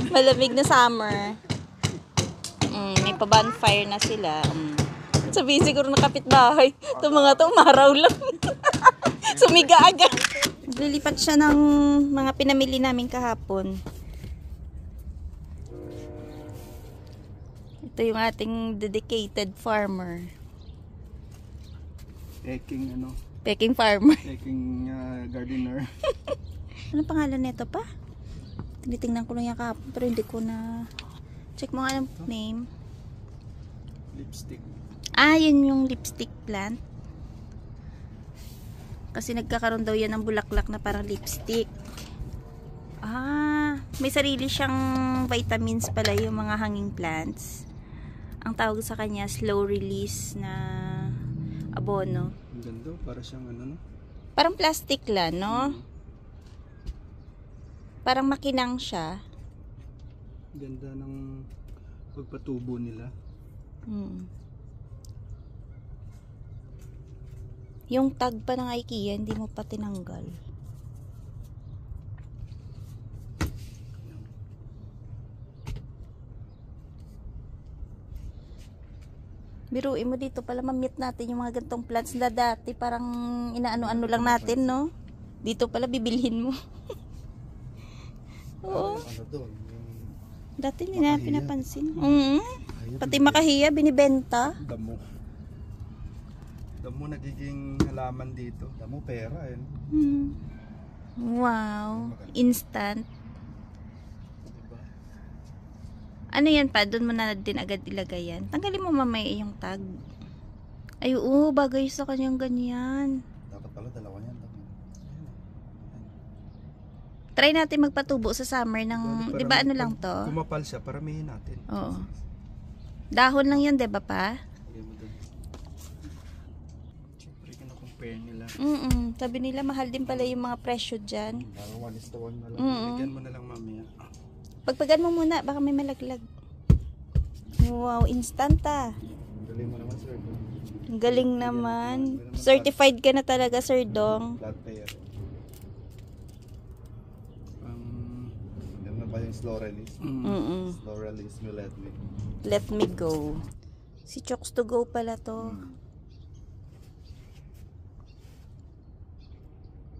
Malamig na summer. May pa-bonfire na sila. Sabihin siguro na kapitbahay. Itong mga to, maraw lang. Sumiga agad. Lilipat siya ng mga pinamili namin kahapon. Ito yung ating dedicated farmer. Peking farmer. Peking gardener. Ano pangalan nito pa? Tinitingnan ko lang yung kahapon pero hindi ko na check mo nga ang name. Lipstick. Yun yung lipstick plant. Kasi nagkakaroon daw yan ng bulaklak na parang lipstick. May sarili siyang vitamins pala yung mga hanging plants. Ang tawag sa kanya, slow release na abono. Ang ganda, para siyang ano, no? Parang plastic lang, no? Parang makinang siya. Ganda ng pagpatubo nila. Yung tag pa ng IKEA, hindi mo pa tinanggal. Biruin mo dito pala ma-meet natin yung mga gantong plants na dati parang inaano-ano lang natin, no? Dito pala bibilhin mo. Oo. Dati hindi na pinapansin. Pati makahiya, binibenta. Damo nagiging halaman dito. Damo pera eh. Wow. Instant. Ano yan pa? Doon mo na din agad ilagay yan. Tanggalin mo mamaya yung tag. Ay, oo. Bagay sa kanyang ganyan. Dapat pala dalawa yan. Try natin magpatubo sa summer ng, di ba ano lang to? Kumapal siya, paramihin natin. Oo. Dahon lang yan, di ba pa? Siyempre, kina-compare nila. Sabi nila, mahal din pala yung mga presyo dyan. 1:1 na lang. Bigyan mo na lang mamaya. Pagpagan mo muna, baka may malaglag. Wow, instant ah. Galing mo naman, sir. Galing naman. Certified ka na talaga, Sir Dong. Flat pair. Yan na ba yung slow release? Slow release, me let me. Let me go. Si Chokes to go pala to.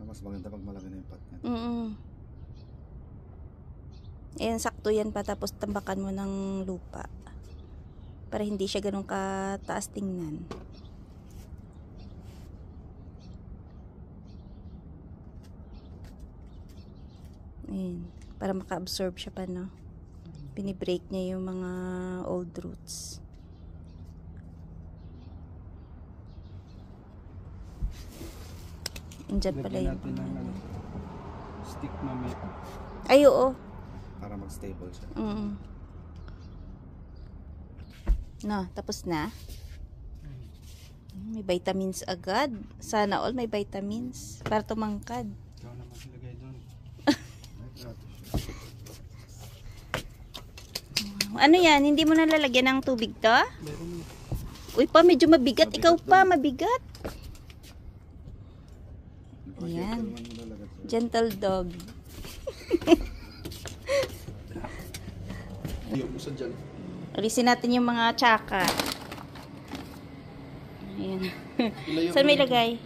Mas maganda pag malaki na yung pot niya. Ayan, sakto yan pa. Tapos tambakan mo ng lupa. Para hindi siya ganun kataas tingnan. Ayan. Para maka-absorb siya pa, no? Binibreak niya yung mga old roots. Andyan pala yung stick mamaya. Ay, oo. Para mag-stable siya. No, tapos na. May vitamins agad. Sana all may vitamins. Para tumangkad. Ikaw naman silagay doon. Ano yan? Hindi mo nalalagyan ng tubig to? Meron. Uy pa, medyo mabigat. Ikaw pa, mabigat. Ayan. Gentle dog. Alisin natin yung mga tsaka. Ayan. Saan may lagay?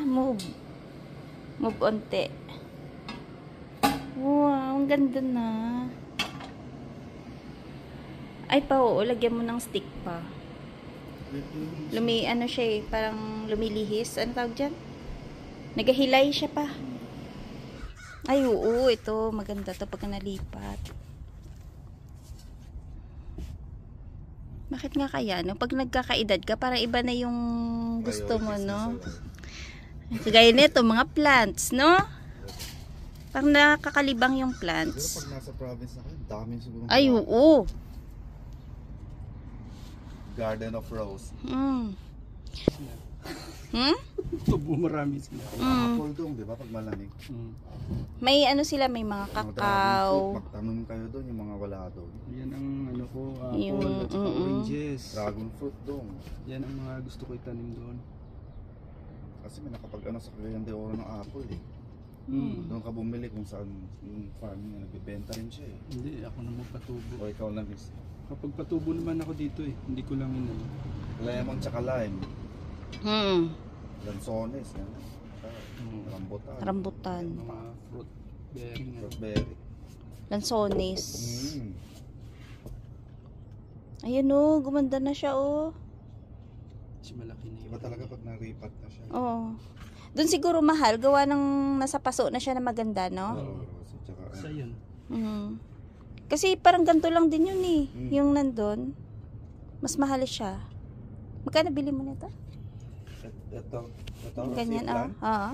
Move. Move onte. Wow, ang ganda na. Ay pa, oo, lagyan mo ng stick pa. Ano siya eh, parang lumilihis. Ano tawag dyan? Nagahilay siya pa. Ay, oo, ito. Maganda to pag nalipat. Bakit nga kaya, no? Pag nagkakaedad ka, parang iba na yung gusto mo, no? Kagaya nito, mga plants, no? Parang nakakalibang yung plants. Pero pag nasa province na kayo, dami siguro. Ay, oo. Garden of Rose. Tubo marami sila. Apple dong, di ba? Pag malamig. May ano sila, may mga kakao. Magtanong kayo doon, yung mga wala doon. Yan ang ano ko, apple Yung, at saka oranges. Dragon fruit dong. Yan ang mga gusto ko itanim doon. Kasi may nakapag ano sa Cagayan de Oro ng apple eh. Doon ka bumili kung saan yung farm niya. Nagbibenta rin siya eh. Hindi, ako na magpatubo. O ikaw lang is. Kapag patubo naman ako dito eh. Hindi ko lang inano. Lemon tsaka lime. Lansones. Yan. Rambutan. Rambutan. Mga fruit bearing. Strawberry. Lansones. Mm. Ayun oh, gumanda na siya oh. Mas malaki na Iba talaga pag naripat na siya. Oo. Doon siguro mahal, gawa ng nasa paso na siya na maganda, no? Oo. Tsaka, Sa yun. Kasi parang ganito lang din yun eh. Mm. Yung nandun. Mas mahal siya. Magkano bili mo nito? ito. Ganyan, seed oh. plan. Oo.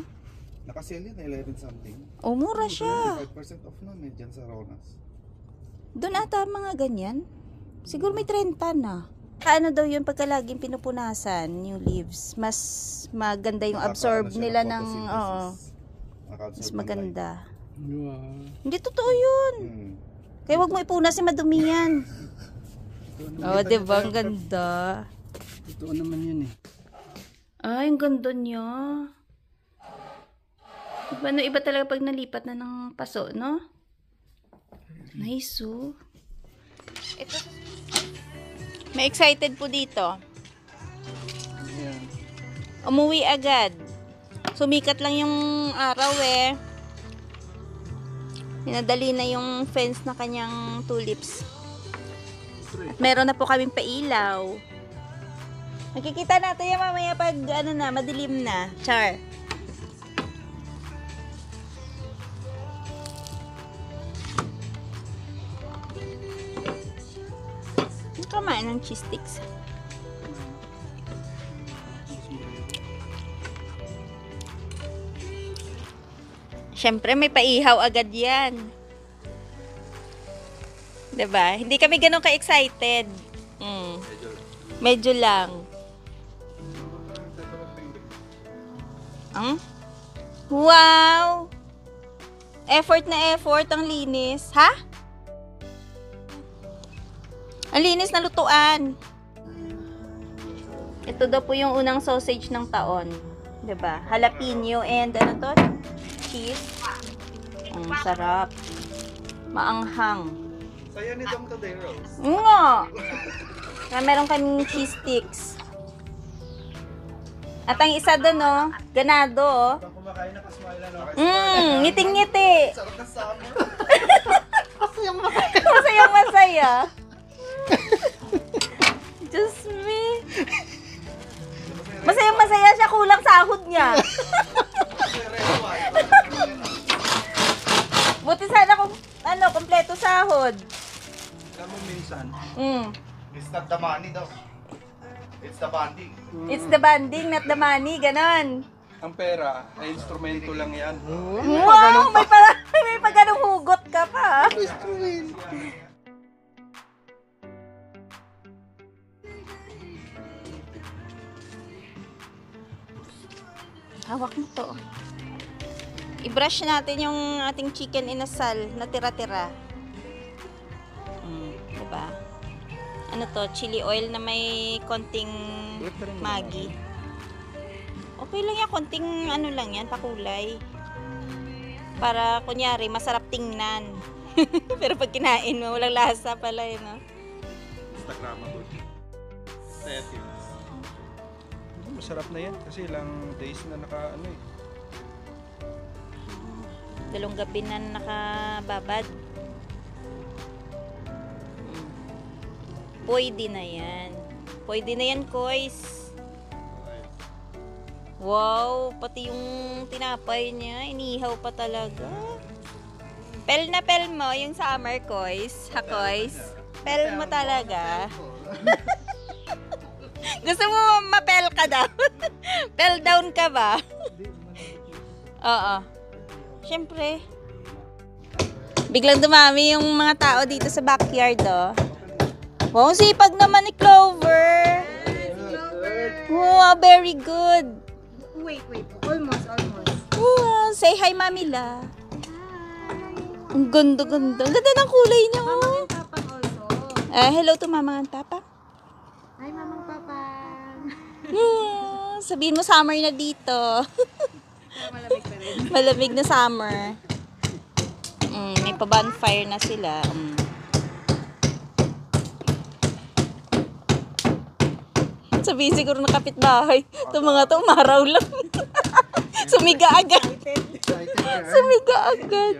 Nakasale yun, 11 something. Oh, mura siya. 25% off na may dyan sa Ronas. Doon ata mga ganyan. Siguro may 30 na. Ano daw yun pagka laging pinupunasan yung leaves, mas maganda yung absorb Nakakaano siya nila ng, photosynthesis. oo, Nakaka-absorb mas ng maganda. Wow. Hindi totoo yun. light. Mm. Kaya wag mo ipunas si madumi yan. Ito Oh, diba? Ang ganda. Totoo naman yun eh. Ay, ang ganda niya. Iba talaga pag nalipat na ng paso, no? Nice, oh. Ito. May excited po dito. Ayan. Umuwi agad. Sumikat lang yung araw eh. Pinadali na yung fence na kanyang tulips. At meron na po kaming pailaw. Nakikita natin yan mamaya pag ano na, madilim na. Char. Kamain ng cheese sticks. Siyempre, may paihaw agad yan. 'Di ba? Hindi kami ganun ka-excited. Medyo lang. Wow! Effort na effort ang linis. Ha? Ang linis na lutuan. Ito daw po yung unang sausage ng taon. 'Di ba? Jalapeno and ano to? Cheese. Ang sarap. Maanghang. Saya ni Dom today, Rose. Nga. Na meron kaming cheese sticks. At ang isa doon, oh, ganado, oh. Pag kumakain na kasmile na, Ngiting-ngiti. sarap na summer. Masayang masaya. Just me. Masayang masaya siya, kulang sahod niya. Buti sana kung, kompleto sahod. Alam mo minsan, It's not the money daw. It's the bonding. It's the banding, not the money, ganon. ang pera ay instrumento lang yan. Wow, may pa ganong hugot ka pa. Hawak mo to. I-brush natin yung ating chicken inasal na tira-tira. Diba? Ano to? Chili oil na may konting Maggi. Okay lang yan. Konting ano lang yan, pakulay. Para kunyari, masarap tingnan. Pero pag kinain mo, walang lasa pala yun. No? Instagrammable. Settings. Masarap na yan kasi ilang days na naka ano eh. 2 gabi na nakababad. Pwede na yan. Pwede na yan, koys. Wow, pati yung tinapay niya, inihaw pa talaga. Pel na pel mo yung summer, koys. Ha, koys? Pel mo talaga. Gusto mo mapel ka daw? Pel down ka ba? Oo. Siyempre. Biglang dumami yung mga tao dito sa backyard, oh. Wow, sipag naman ni Clover. Wow, very good. Wait. Almost. Wow, say hi, Mami La. Ang ganda-ganda. Ang ganda ng kulay niya, oh. Papang also. Hello to Mama and Papa. Hi, Mamang Papa. Sabihin mo summer na dito. Malamig pa rin. Malamig na summer. May pa-bonfire na sila. Sabihin siguro ng kapitbahay, itong mga to umaraw lang. Sumiga agad. Sumiga agad.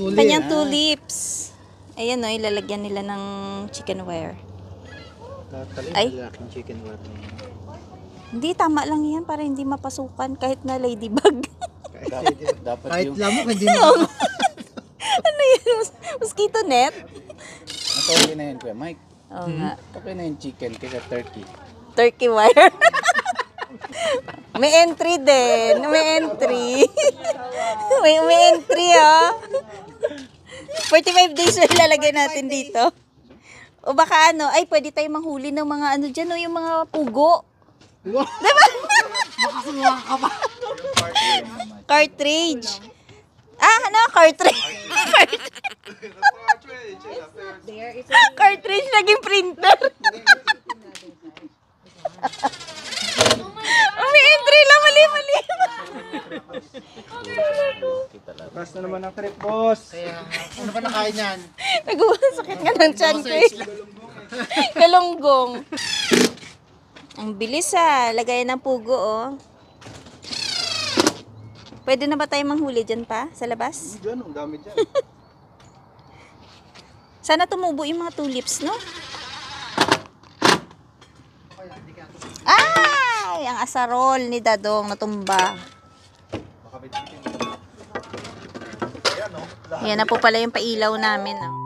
Kanyang tulips. Ayan o, ilalagyan nila ng chicken wire. Ay. chicken wire. Hindi, tama lang yan para hindi mapasukan kahit na ladybug. Dapat Kahit yung lamok, hindi mo. Ano yan? Mosquito net? okay na yun, Kuya Mike. Oo nga. Okay na yung chicken kaysa turkey. Turkey wire. May entry din. May entry. may entry ah. 45 days na ilalagay natin dito. O baka ano, ay pwede tayong manghuli ng mga ano dyan, o yung mga pugo. Diba? Makasuha ka pa. Cartridge. Ah, ano? Cartridge. Cartridge naging printer. May entry lang, mali. Basta naman ang trip, boss. Kaya, ano ba nakain yan? Nagwasakit nga ng tiyan ko eh. Galunggong. Ang bilis lagayan ng pugo oh. Pwede na ba tayo manghuli dyan pa sa labas? Diyan, ang dami dyan. Sana tumubo yung mga tulips, no? Ay! Ang asarol ni Dadong natumba. Yan na po pala yung pailaw namin. Oh.